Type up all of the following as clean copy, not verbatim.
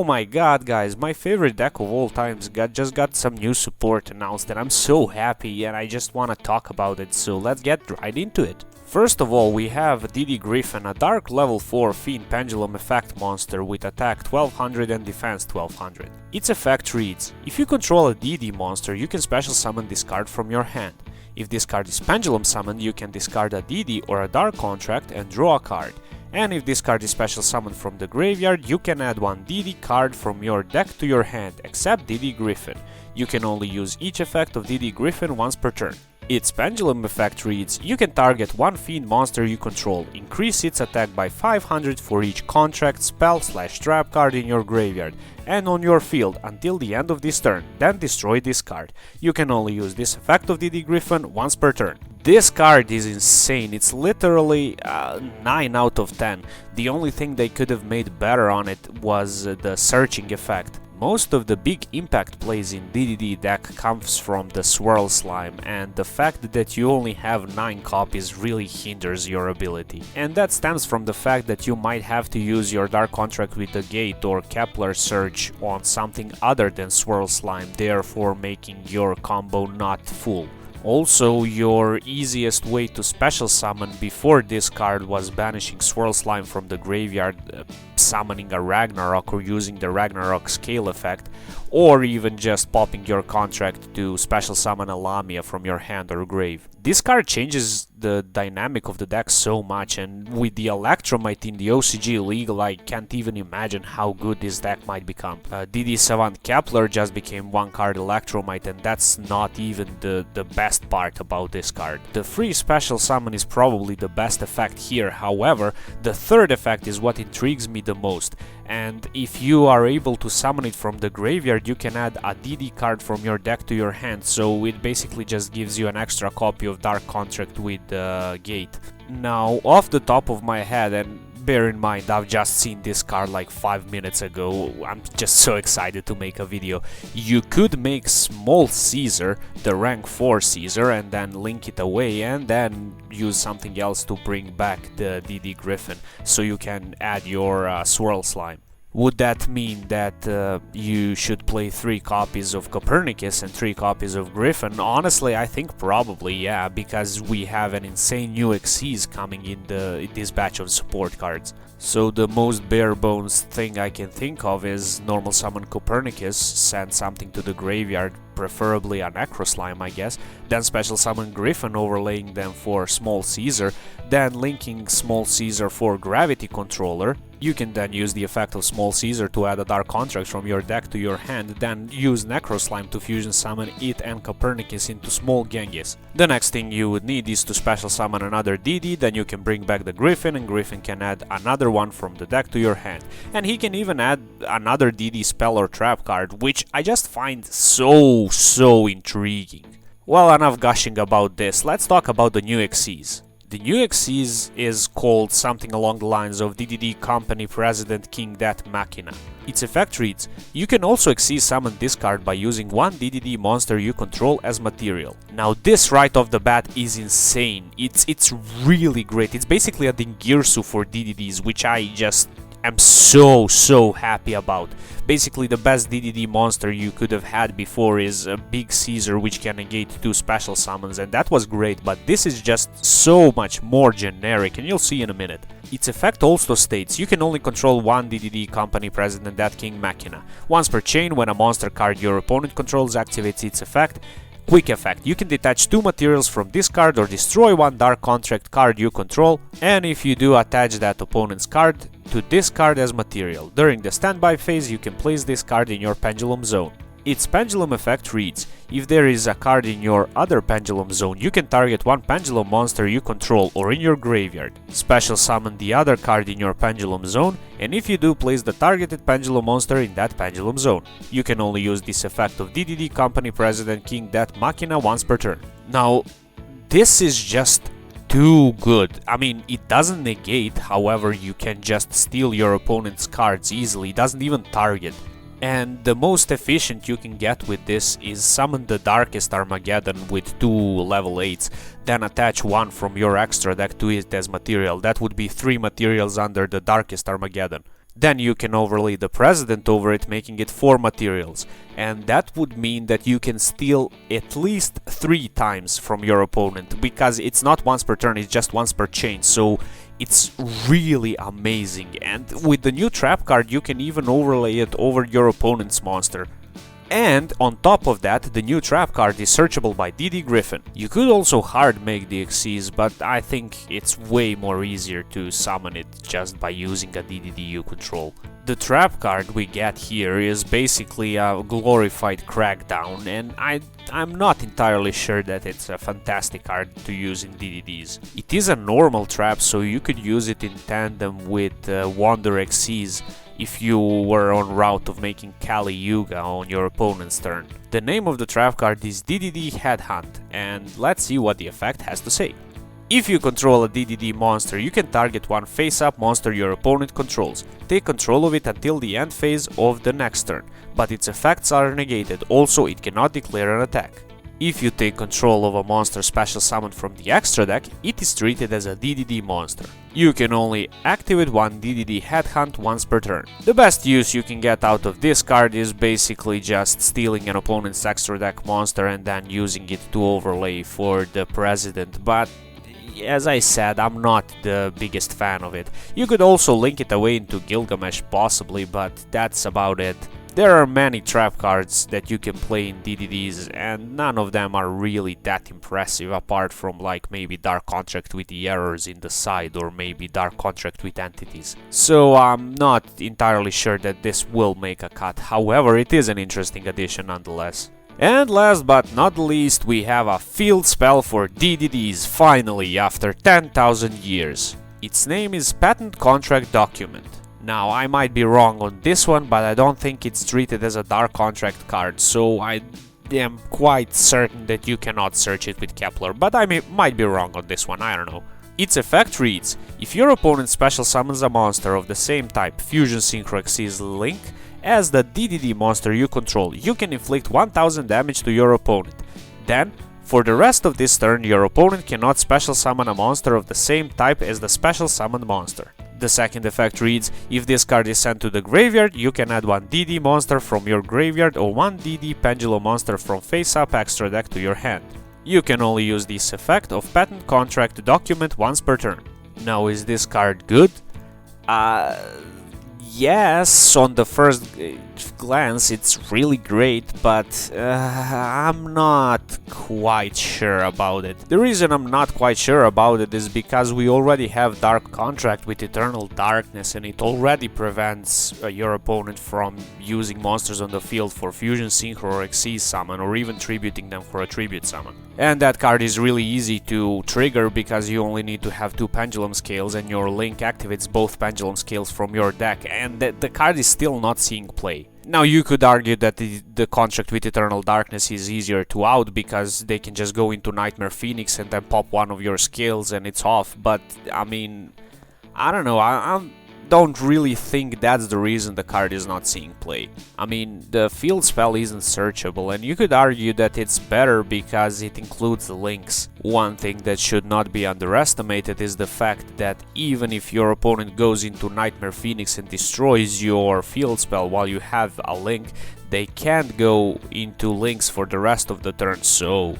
my god, guys, my favorite deck of all times just got some new support announced and I'm so happy and I just wanna talk about it, so let's get right into it. First of all, we have Griffin, a dark level 4 Fiend Pendulum effect monster with attack 1200 and defense 1200. Its effect reads: if you control a DD monster, you can special summon this card from your hand. If this card is pendulum summoned, you can discard a DD or a dark contract and draw a card. And if this card is special summoned from the graveyard, you can add one DD card from your deck to your hand, except Griffin. You can only use each effect of Griffin once per turn. Its pendulum effect reads: you can target one fiend monster you control, increase its attack by 500 for each contract, spell/trap card in your graveyard and on your field until the end of this turn, then destroy this card. You can only use this effect of Griffin once per turn. This card is insane, it's literally 9 out of 10. The only thing they could have made better on it was the searching effect. Most of the big impact plays in DDD deck comes from the Swirl Slime, and the fact that you only have 9 copies really hinders your ability. And that stems from the fact that you might have to use your Dark Contract with the Gate or Kepler Surge on something other than Swirl Slime, therefore making your combo not full. Also, your easiest way to special summon before this card was banishing Swirl Slime from the graveyard, summoning a Ragnarok or using the Ragnarok scale effect, or even just popping your contract to special summon a Lamia from your hand or grave. This card changes the dynamic of the deck so much, and with the Electromite in the OCG League, I can't even imagine how good this deck might become. DD Savant Kepler just became 1 card Electromite, and that's not even the best part about this card. The free special summon is probably the best effect here, however, the third effect is what intrigues me the most, and if you are able to summon it from the graveyard, you can add a DD card from your deck to your hand, so it basically just gives you an extra copy of Dark Contract with the Gate. Now, off the top of my head, and bear in mind I've just seen this card like 5 minutes ago, I'm just so excited to make a video. You could make Small Caesar, the rank 4 Caesar, and then link it away and then use something else to bring back the Griffin, so you can add your Swirl Slime. Would that mean that you should play 3 copies of Copernicus and 3 copies of Griffin? Honestly, I think probably, yeah, because we have an insane new XCs coming in this batch of support cards. So the most bare bones thing I can think of is normal summon Copernicus, send something to the graveyard, preferably a Necro Slime, I guess, then special summon Griffin, overlaying them for Small Caesar, then linking Small Caesar for Gravity Controller. You can then use the effect of Small Caesar to add a Dark Contract from your deck to your hand, then use Necro Slime to fusion summon it and Copernicus into Small Genghis. The next thing you would need is to special summon another DD, then you can bring back the Griffin, and Griffin can add another one from the deck to your hand. And he can even add another DD spell or trap card, which I just find so intriguing. Well, enough gushing about this, let's talk about the new XCs. The new XCs is called something along the lines of DDD Company President King Dat Machina. Its effect reads: you can also XC summon this card by using one DDD monster you control as material. Now this right off the bat is insane, it's really great, it's basically a Dingirsu for DDDs, which I just am so happy about. Basically the best DDD monster you could have had before is a Big Caesar, which can negate 2 special summons, and that was great, but this is just so much more generic, and you'll see in a minute. Its effect also states you can only control one DDD Company President Dat King Machina. Once per chain, when a monster card your opponent controls activates its effect. Quick effect: you can detach 2 materials from this card or destroy 1 Dark Contract card you control, and if you do, attach that opponent's card to this card as material. During the standby phase, you can place this card in your Pendulum Zone. Its pendulum effect reads: if there is a card in your other pendulum zone, you can target 1 pendulum monster you control or in your graveyard. Special summon the other card in your pendulum zone, and if you do, place the targeted pendulum monster in that pendulum zone. You can only use this effect of DDD Company President King Dat Machina once per turn. Now, this is just too good. I mean, it doesn't negate, however, you can just steal your opponent's cards easily, it doesn't even target. And the most efficient you can get with this is summon the Darkest Armageddon with 2 level 8s, then attach 1 from your extra deck to it as material. That would be 3 materials under the Darkest Armageddon. Then you can overlay the president over it, making it 4 materials, and that would mean that you can steal at least 3 times from your opponent, because it's not once per turn, it's just once per chain, so it's really amazing. And with the new trap card you can even overlay it over your opponent's monster. And on top of that, the new trap card is searchable by Griffin. You could also hard make the XCs, but I think it's way more easier to summon it just by using a DDDU control. The trap card we get here is basically a glorified crackdown, and I'm not entirely sure that it's a fantastic card to use in DDDs. It is a normal trap, so you could use it in tandem with Wonder XCs if you were on route of making Kali Yuga on your opponent's turn. The name of the trap card is DDD Headhunt, and let's see what the effect has to say. If you control a DDD monster, you can target one face-up monster your opponent controls. Take control of it until the end phase of the next turn, but its effects are negated, also it cannot declare an attack. If you take control of a monster special summoned from the extra deck, it is treated as a DDD monster. You can only activate one DDD Headhunt once per turn. The best use you can get out of this card is basically just stealing an opponent's extra deck monster and then using it to overlay for the president, but as I said, I'm not the biggest fan of it. You could also link it away into Gilgamesh possibly, but that's about it. There are many trap cards that you can play in DDDs, and none of them are really that impressive, apart from like maybe Dark Contract with the errors in the side, or maybe Dark Contract with entities. So I'm not entirely sure that this will make a cut, however it is an interesting addition nonetheless. And last but not least, we have a field spell for DDDs finally after 10,000 years. Its name is Patent Contract Document. Now, I might be wrong on this one, but I don't think it's treated as a Dark Contract card, so I am quite certain that you cannot search it with Kepler, but I might be wrong on this one, I don't know. Its effect reads: if your opponent special summons a monster of the same type, Fusion Synchro Xyz Link, as the DDD monster you control, you can inflict 1000 damage to your opponent. Then, for the rest of this turn, your opponent cannot special summon a monster of the same type as the special summoned monster. The second effect reads: if this card is sent to the graveyard, you can add one DD monster from your graveyard or one DD Pendulum monster from face-up extra deck to your hand. You can only use this effect of Patent Contract Document once per turn. Now, is this card good? Yes, on the first glance it's really great, but I'm not quite sure about it. The reason I'm not quite sure about it is because we already have Dark Contract with Eternal Darkness, and it already prevents your opponent from using monsters on the field for Fusion Synchro or Xyz summon, or even tributing them for a tribute summon. And that card is really easy to trigger because you only need to have 2 Pendulum Scales and your Link activates both Pendulum Scales from your deck, and the card is still not seeing play. Now, you could argue that the contract with Eternal Darkness is easier to out because they can just go into Nightmare Phoenix and then pop one of your scales and it's off, but I mean, I don't know, I don't really think that's the reason the card is not seeing play. I mean, the field spell isn't searchable, and you could argue that it's better because it includes links. One thing that should not be underestimated is the fact that even if your opponent goes into Nightmare Phoenix and destroys your field spell while you have a link, they can't go into links for the rest of the turn, so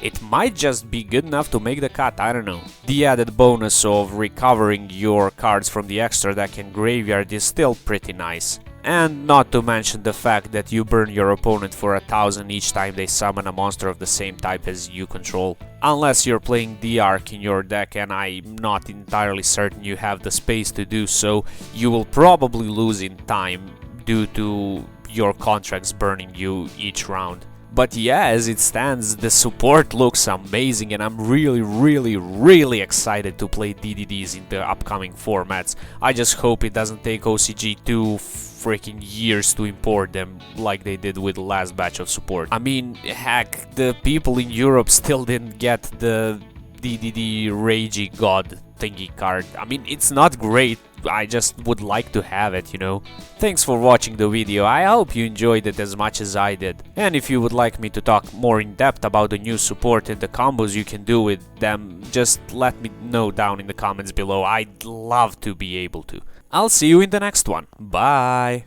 it might just be good enough to make the cut, I don't know. The added bonus of recovering your cards from the extra deck and graveyard is still pretty nice. And not to mention the fact that you burn your opponent for 1000 each time they summon a monster of the same type as you control. Unless you're playing the Arc in your deck, and I'm not entirely certain you have the space to do so, you will probably lose in time due to your contracts burning you each round. But yeah, as it stands, the support looks amazing, and I'm really excited to play DDDs in the upcoming formats. I just hope it doesn't take OCG 2 freaking years to import them like they did with the last batch of support. I mean, heck, the people in Europe still didn't get the DDD Ragey God thingy card. I mean, it's not great, I just would like to have it, you know. Thanks for watching the video, I hope you enjoyed it as much as I did. And if you would like me to talk more in depth about the new support and the combos you can do with them, just let me know down in the comments below, I'd love to be able to. I'll see you in the next one. Bye!